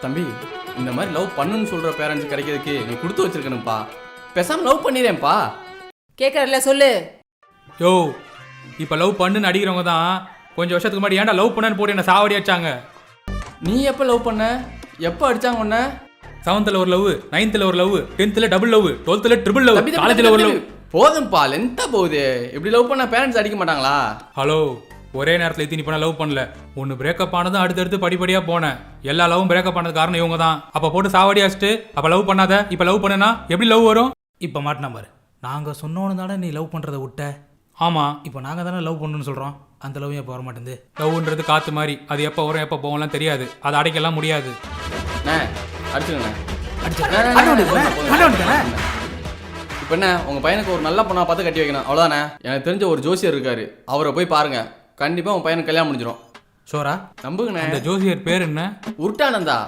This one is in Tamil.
தம்பி இந்த மாதிரி லவ் பண்ணுன்னு சொல்ற பேரண்ட்ஸ் கிடைக்கிறதுக்கு நீ கொடுத்து வச்சிருக்கணும்ப்பா. பேசாம லவ் பண்ணிடுறேன்ப்பா. கேட்கறல சொல்லு. யோ இப்போ லவ் பண்ணுன்னு அடிக்கிறவங்க தான் கொஞ்சம் வருஷத்துக்கு முன்னாடி ஏன்டா லவ் பண்ணன்னு போட்டு என்ன சாவடி அடிச்சாங்க. நீ எப்போ லவ் பண்ண? எப்போ அடிச்சாங்க உன்ன? 7th ஒரு லவ், 9th ஒரு love, 10th double love, 12th triple love, தம்பி, தம்பி, காலேஜில் ஒரு லவ். தம்பி, போதும்ப்பா, லென்த்தா போகுது. இப்படி லவ் பண்ணா பேரண்ட்ஸ் அடிக்க மாட்டாங்களா? ஹலோ, ஒரே நேரத்தில் இத்தனி பண்ண லவ் பண்ணல. ஒன்று பிரேக்கப் ஆனதும் அடுத்தடுத்து படிப்படியாக போனேன். எல்லா லவ்வும் பிரேக்கப் ஆனது காரணம் இவங்க தான். அப்போ போட்டு சாவடி அடிச்சுட்டு அப்போ லவ் பண்ணாத இப்போ லவ் பண்ணனா எப்படி லவ் வரும்? இப்போ மாட்டினா பாரு, நாங்கள் சொன்னோன்னு தானே நீ லவ் பண்ணுறதை விட்ட. ஆமாம், இப்போ நாங்கள் தானே லவ் பண்ணணும்னு சொல்கிறோம். அந்த லவ் எப்போ வர மாட்டேங்குது. லவ்ன்றது காற்று மாதிரி, அது எப்போ வரும் எப்போ போகலாம் தெரியாது. அதை அடைக்கலாம் முடியாது. அடிச்சுக்கண்ணே. அடிச்சு இப்போ என்ன, உங்க பையனுக்கு ஒரு நல்ல பொண்ணா பார்த்து கட்டி வைக்கணும், அவ்வளோதானே. எனக்கு தெரிஞ்ச ஒரு ஜோசியர் இருக்காரு, அவரை போய் பாருங்க. கண்டிப்பா உங்க பையனுக்கு கல்யாணம் முடிஞ்சிடும். ஷோரா? நம்புங்கண்ணே. அந்த ஜோசியர் பேர் என்ன? உருட்டானந்தா.